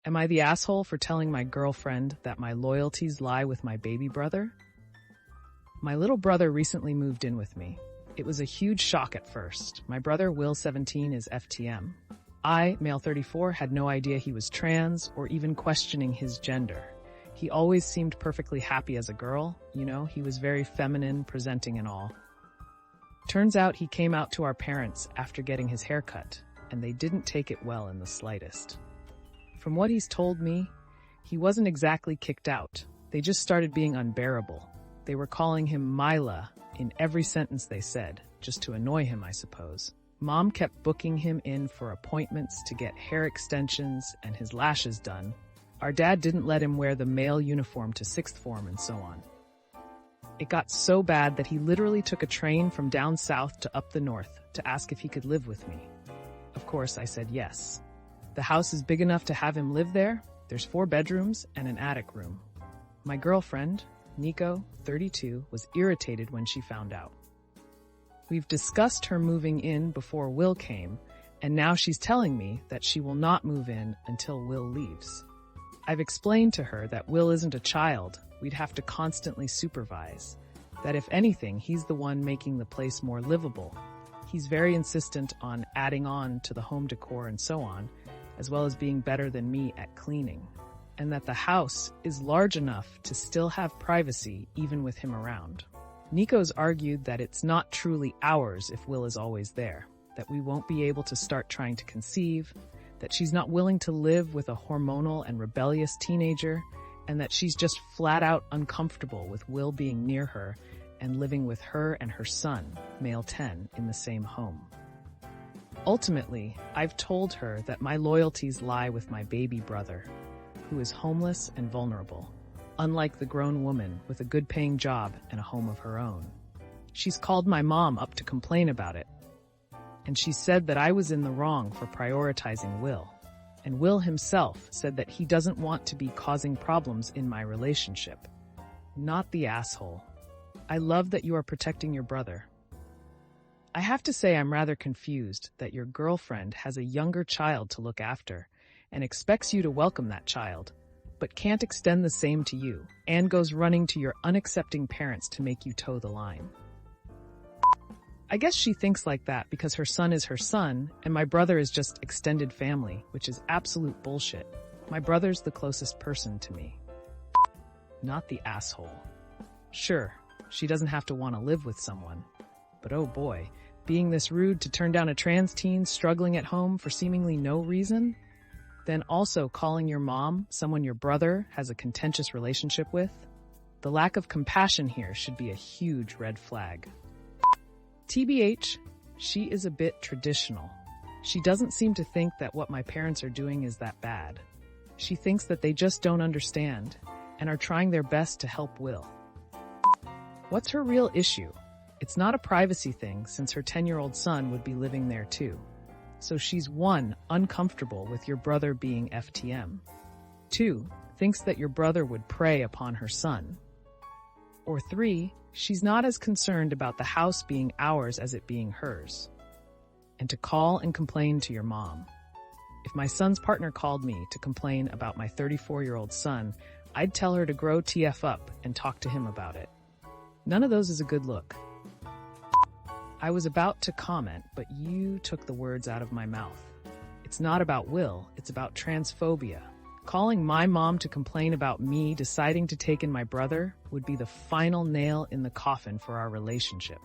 Am I the asshole for telling my girlfriend that my loyalties lie with my baby brother? My little brother recently moved in with me. It was a huge shock at first. My brother, Will 17, is FTM. I, male 34, had no idea he was trans or even questioning his gender. He always seemed perfectly happy as a girl, he was very feminine, presenting and all. Turns out he came out to our parents after getting his hair cut, and they didn't take it well in the slightest. From what he's told me, he wasn't exactly kicked out. They just started being unbearable. They were calling him Mila in every sentence they said, just to annoy him, I suppose. Mom kept booking him in for appointments to get hair extensions and his lashes done. Our dad didn't let him wear the male uniform to sixth form and so on. It got so bad that he literally took a train from down south to up the north to ask if he could live with me. Of course, I said yes. The house is big enough to have him live there. There's 4 bedrooms and an attic room. My girlfriend, Nico, 32, was irritated when she found out. We've discussed her moving in before Will came, and now she's telling me that she will not move in until Will leaves. I've explained to her that Will isn't a child. We'd have to constantly supervise. That if anything, he's the one making the place more livable. He's very insistent on adding on to the home decor and so on, as well as being better than me at cleaning. And that the house is large enough to still have privacy even with him around. Nico's argued that it's not truly ours if Will is always there, that we won't be able to start trying to conceive, that she's not willing to live with a hormonal and rebellious teenager, and that she's just flat out uncomfortable with Will being near her and living with her and her son, male 10, in the same home. Ultimately, I've told her that my loyalties lie with my baby brother, who is homeless and vulnerable, unlike the grown woman with a good-paying job and a home of her own. She's called my mom up to complain about it, and she said that I was in the wrong for prioritizing Will. And Will himself said that he doesn't want to be causing problems in my relationship. Not the asshole. I love that you are protecting your brother. I have to say I'm rather confused that your girlfriend has a younger child to look after and expects you to welcome that child, but can't extend the same to you and goes running to your unaccepting parents to make you toe the line. I guess she thinks like that because her son is her son and my brother is just extended family, which is absolute bullshit. My brother's the closest person to me. Not the asshole. Sure, she doesn't have to want to live with someone. But oh boy, being this rude to turn down a trans teen struggling at home for seemingly no reason? Then also calling your mom someone your brother has a contentious relationship with? The lack of compassion here should be a huge red flag. TBH, she is a bit traditional. She doesn't seem to think that what my parents are doing is that bad. She thinks that they just don't understand and are trying their best to help Will. What's her real issue? It's not a privacy thing since her 10-year-old son would be living there too. So she's 1, uncomfortable with your brother being FTM. 2, thinks that your brother would prey upon her son. Or 3, she's not as concerned about the house being ours as it being hers. And to call and complain to your mom. If my son's partner called me to complain about my 34-year-old son, I'd tell her to grow TF up and talk to him about it. None of those is a good look. I was about to comment, but you took the words out of my mouth. It's not about Will, it's about transphobia. Calling my mom to complain about me deciding to take in my brother would be the final nail in the coffin for our relationship.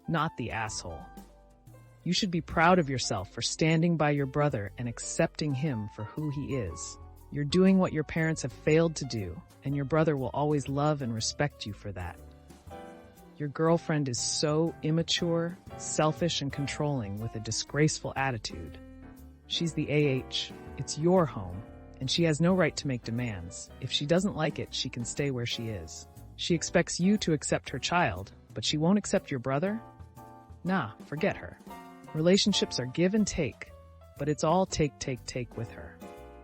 Not the asshole. You should be proud of yourself for standing by your brother and accepting him for who he is. You're doing what your parents have failed to do, and your brother will always love and respect you for that. Your girlfriend is so immature, selfish, and controlling with a disgraceful attitude. She's the AH. It's your home, and she has no right to make demands. If she doesn't like it, she can stay where she is. She expects you to accept her child, but she won't accept your brother? Nah, forget her. Relationships are give and take, but it's all take with her.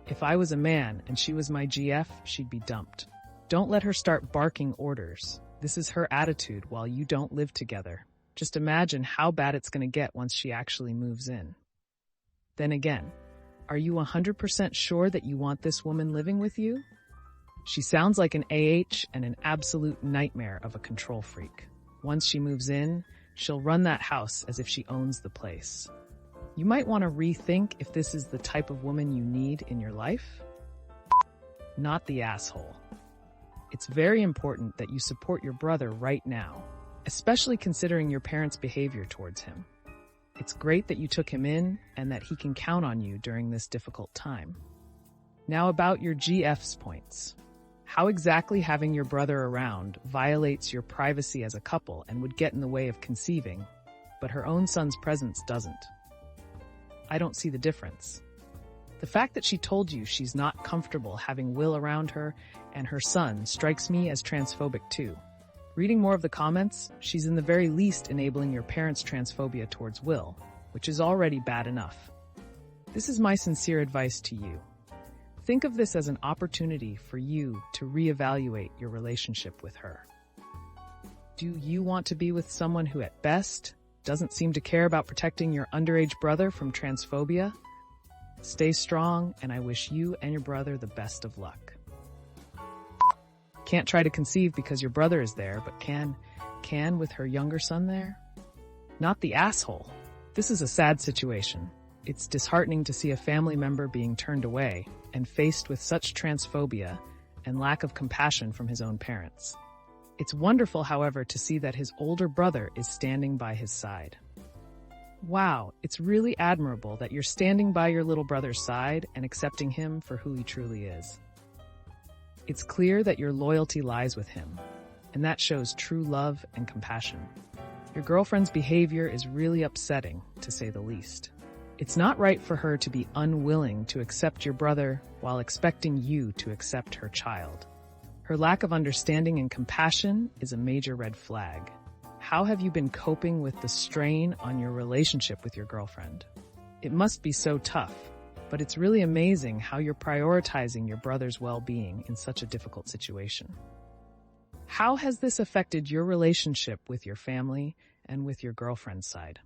If I was a man and she was my GF, she'd be dumped. Don't let her start barking orders. This is her attitude while you don't live together. Just imagine how bad it's going to get once she actually moves in. Then again, Are you 100% sure that you want this woman living with you? She sounds like an AH and an absolute nightmare of a control freak. Once she moves in, she'll run that house as if she owns the place. You might want to rethink if this is the type of woman you need in your life. Not the asshole. It's very important that you support your brother right now, especially considering your parents' behavior towards him. It's great that you took him in and that he can count on you during this difficult time. Now about your GF's points. How exactly having your brother around violates your privacy as a couple and would get in the way of conceiving, but her own son's presence doesn't? I don't see the difference. The fact that she told you she's not comfortable having Will around her and her son strikes me as transphobic too. Reading more of the comments, she's in the very least enabling your parents' transphobia towards Will, which is already bad enough. This is my sincere advice to you. Think of this as an opportunity for you to reevaluate your relationship with her. Do you want to be with someone who at best doesn't seem to care about protecting your underage brother from transphobia? Stay strong, and I wish you and your brother the best of luck. Can't try to conceive because your brother is there, but can with her younger son there? Not the asshole. This is a sad situation. It's disheartening to see a family member being turned away and faced with such transphobia and lack of compassion from his own parents. It's wonderful, however, to see that his older brother is standing by his side. Wow, it's really admirable that you're standing by your little brother's side and accepting him for who he truly is. It's clear that your loyalty lies with him, and that shows true love and compassion. Your girlfriend's behavior is really upsetting, to say the least. It's not right for her to be unwilling to accept your brother while expecting you to accept her child. Her lack of understanding and compassion is a major red flag. How have you been coping with the strain on your relationship with your girlfriend? It must be so tough, but it's really amazing how you're prioritizing your brother's well-being in such a difficult situation. How has this affected your relationship with your family and with your girlfriend's side?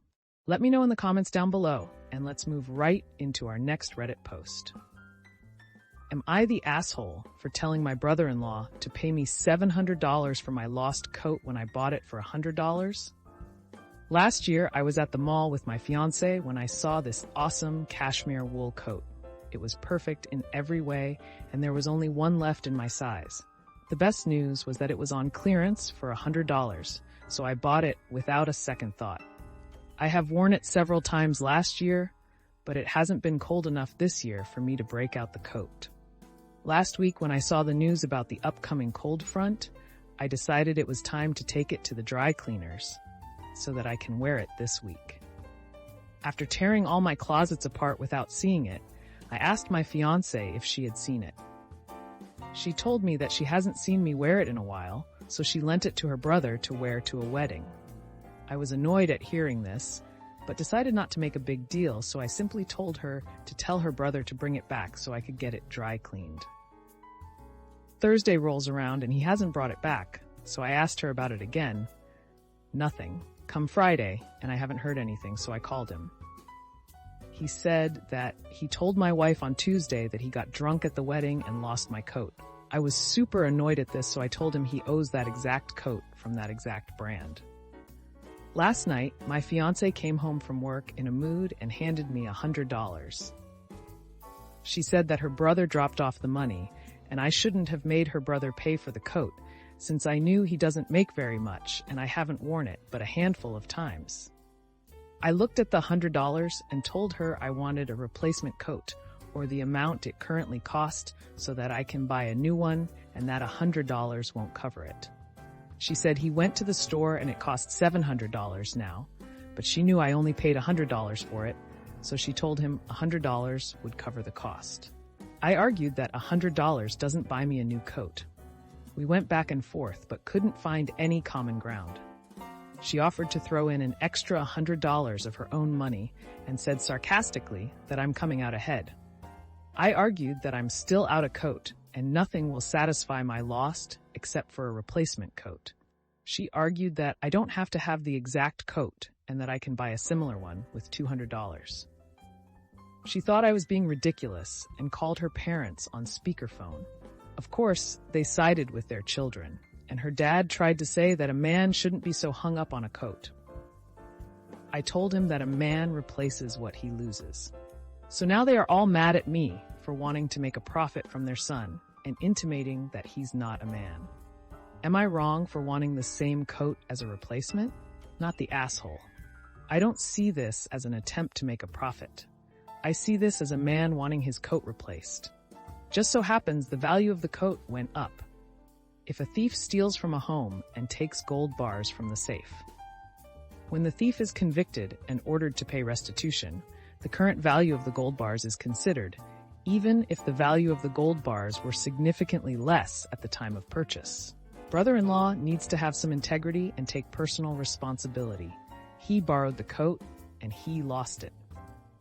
Let me know in the comments down below, and let's move right into our next Reddit post. Am I the asshole for telling my brother-in-law to pay me $700 for my lost coat when I bought it for $100? Last year, I was at the mall with my fiancé when I saw this awesome cashmere wool coat. It was perfect in every way, and there was only one left in my size. The best news was that it was on clearance for $100, so I bought it without a second thought. I have worn it several times last year, but it hasn't been cold enough this year for me to break out the coat. Last week, when I saw the news about the upcoming cold front, I decided it was time to take it to the dry cleaners so that I can wear it this week. After tearing all my closets apart without seeing it, I asked my fiancé if she had seen it. She told me that she hasn't seen me wear it in a while, so she lent it to her brother to wear to a wedding. I was annoyed at hearing this, but decided not to make a big deal, so I simply told her to tell her brother to bring it back so I could get it dry cleaned. Thursday rolls around and he hasn't brought it back, so I asked her about it again. Nothing. Come Friday, and I haven't heard anything, so I called him. He said that he told my wife on Tuesday that he got drunk at the wedding and lost my coat. I was super annoyed at this, so I told him he owes that exact coat from that exact brand. Last night, my fiancé came home from work in a mood and handed me $100. She said that her brother dropped off the money, and I shouldn't have made her brother pay for the coat, since I knew he doesn't make very much and I haven't worn it but a handful of times. I looked at the $100 and told her I wanted a replacement coat, or the amount it currently cost, so that I can buy a new one and that $100 won't cover it. She said he went to the store and it cost $700 now, but she knew I only paid $100 for it, so she told him $100 would cover the cost. I argued that $100 doesn't buy me a new coat. We went back and forth, but couldn't find any common ground. She offered to throw in an extra $100 of her own money and said sarcastically that I'm coming out ahead. I argued that I'm still out of coat and nothing will satisfy my lost except for a replacement coat. She argued that I don't have to have the exact coat and that I can buy a similar one with $200. She thought I was being ridiculous and called her parents on speakerphone. Of course, they sided with their children, and her dad tried to say that a man shouldn't be so hung up on a coat. I told him that a man replaces what he loses. So now they are all mad at me for wanting to make a profit from their son and intimating that he's not a man. Am I wrong for wanting the same coat as a replacement? Not the asshole. I don't see this as an attempt to make a profit. I see this as a man wanting his coat replaced. Just so happens the value of the coat went up. If a thief steals from a home and takes gold bars from the safe, when the thief is convicted and ordered to pay restitution, the current value of the gold bars is considered, even if the value of the gold bars were significantly less at the time of purchase. Brother-in-law needs to have some integrity and take personal responsibility. He borrowed the coat, and he lost it.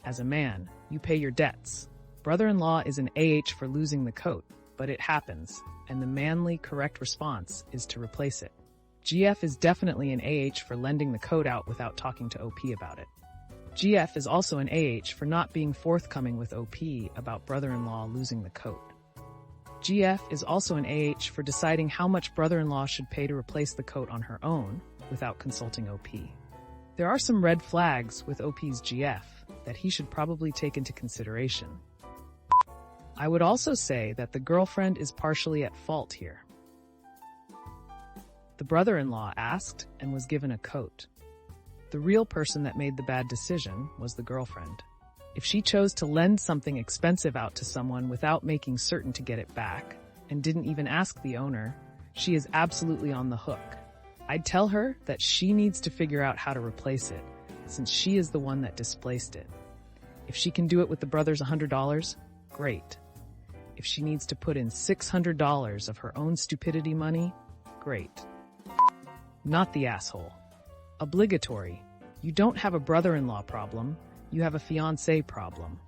As a man, you pay your debts. Brother-in-law is an AH for losing the coat, but it happens, and the manly, correct response is to replace it. GF is definitely an AH for lending the coat out without talking to OP about it. GF is also an AH for not being forthcoming with OP about brother-in-law losing the coat. GF is also an AH for deciding how much brother-in-law should pay to replace the coat on her own without consulting OP. There are some red flags with OP's GF that he should probably take into consideration. I would also say that the girlfriend is partially at fault here. The brother-in-law asked and was given a coat. The real person that made the bad decision was the girlfriend. If she chose to lend something expensive out to someone without making certain to get it back, and didn't even ask the owner, she is absolutely on the hook. I'd tell her that she needs to figure out how to replace it, since she is the one that displaced it. If she can do it with the brother's $100, great. If she needs to put in $600 of her own stupidity money, great. Not the asshole. Obligatory. You don't have a brother-in-law problem, you have a fiancé problem.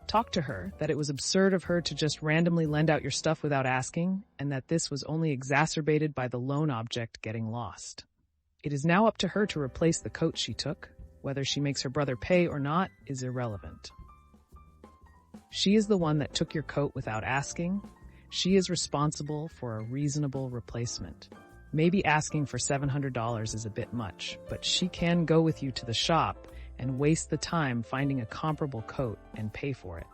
Talk to her that it was absurd of her to just randomly lend out your stuff without asking, and that this was only exacerbated by the loan object getting lost. It is now up to her to replace the coat she took. Whether she makes her brother pay or not is irrelevant. She is the one that took your coat without asking. She is responsible for a reasonable replacement. Maybe asking for $700 is a bit much, but she can go with you to the shop and waste the time finding a comparable coat and pay for it,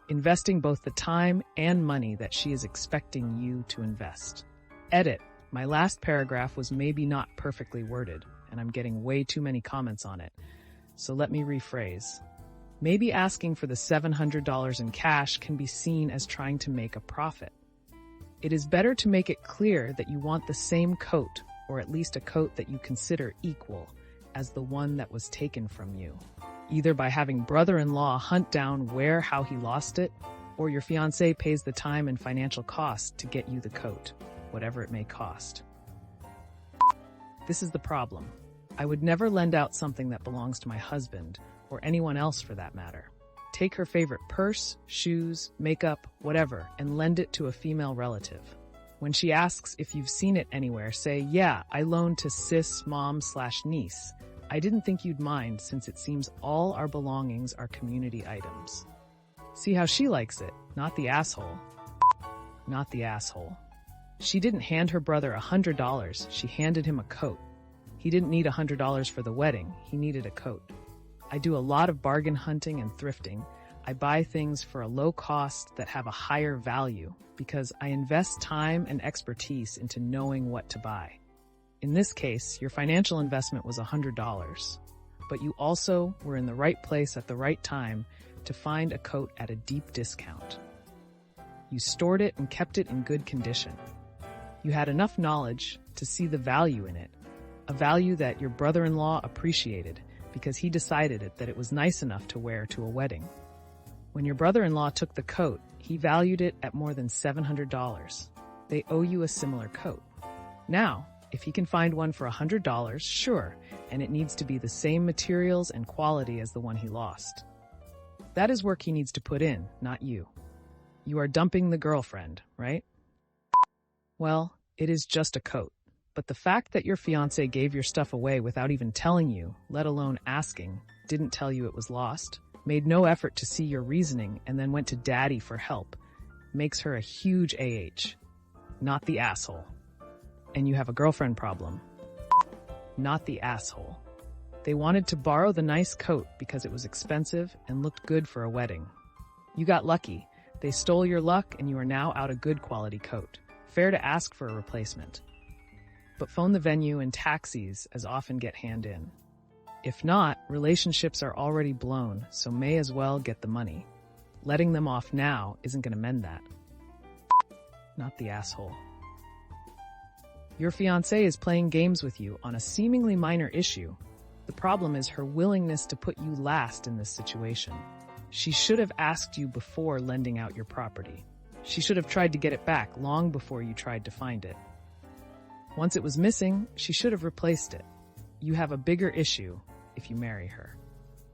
investing both the time and money that she is expecting you to invest. Edit. My last paragraph was maybe not perfectly worded, and I'm getting way too many comments on it. So let me rephrase. Maybe asking for the $700 in cash can be seen as trying to make a profit. It is better to make it clear that you want the same coat, or at least a coat that you consider equal, as the one that was taken from you, either by having brother-in-law hunt down how he lost it, or your fiancé pays the time and financial cost to get you the coat, whatever it may cost. This is the problem. I would never lend out something that belongs to my husband, or anyone else for that matter. Take her favorite purse, shoes, makeup, whatever, and lend it to a female relative. When she asks if you've seen it anywhere, say, yeah, I loaned to sis, mom/niece. I didn't think you'd mind since it seems all our belongings are community items. See how she likes it, not the asshole. Not the asshole. She didn't hand her brother $100, she handed him a coat. He didn't need $100 for the wedding, he needed a coat. I do a lot of bargain hunting and thrifting. I buy things for a low cost that have a higher value because I invest time and expertise into knowing what to buy. In this case, your financial investment was $100, but you also were in the right place at the right time to find a coat at a deep discount. You stored it and kept it in good condition. You had enough knowledge to see the value in it, a value that your brother-in-law appreciated because he decided that it was nice enough to wear to a wedding. When your brother-in-law took the coat, he valued it at more than $700. They owe you a similar coat. Now, if he can find one for $100, sure, and it needs to be the same materials and quality as the one he lost. That is work he needs to put in, not you. You are dumping the girlfriend, right? Well, it is just a coat. But the fact that your fiancé gave your stuff away without even telling you, let alone asking, didn't tell you it was lost, made no effort to see your reasoning, and then went to daddy for help, makes her a huge AH. Not the asshole. And you have a girlfriend problem. Not the asshole. They wanted to borrow the nice coat because it was expensive and looked good for a wedding. You got lucky. They stole your luck and you are now out a good quality coat. Fair to ask for a replacement. But phone the venue and taxis as often get hand in. If not, relationships are already blown, so may as well get the money. Letting them off now isn't going to mend that. Not the asshole. Your fiancée is playing games with you on a seemingly minor issue. The problem is her willingness to put you last in this situation. She should have asked you before lending out your property. She should have tried to get it back long before you tried to find it. Once it was missing, she should have replaced it. You have a bigger issue if you marry her.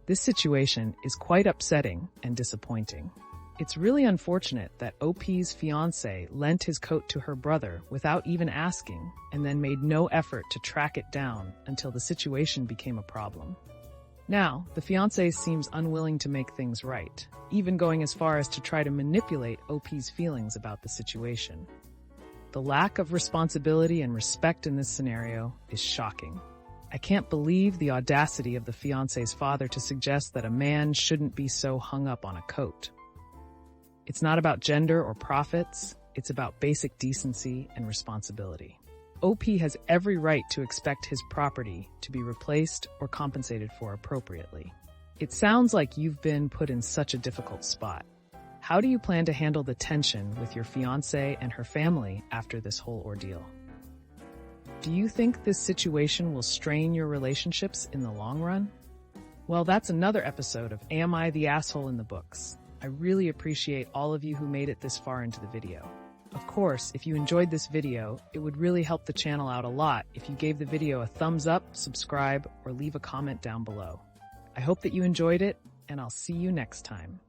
This situation is quite upsetting and disappointing. It's really unfortunate that OP's fiancé lent his coat to her brother without even asking and then made no effort to track it down until the situation became a problem. Now, the fiancé seems unwilling to make things right, even going as far as to try to manipulate OP's feelings about the situation. The lack of responsibility and respect in this scenario is shocking. I can't believe the audacity of the fiancé's father to suggest that a man shouldn't be so hung up on a coat. It's not about gender or profits, it's about basic decency and responsibility. OP has every right to expect his property to be replaced or compensated for appropriately. It sounds like you've been put in such a difficult spot. How do you plan to handle the tension with your fiancée and her family after this whole ordeal? Do you think this situation will strain your relationships in the long run? Well, that's another episode of Am I the Asshole in the books. I really appreciate all of you who made it this far into the video. Of course, if you enjoyed this video, it would really help the channel out a lot if you gave the video a thumbs up, subscribe, or leave a comment down below. I hope that you enjoyed it, and I'll see you next time.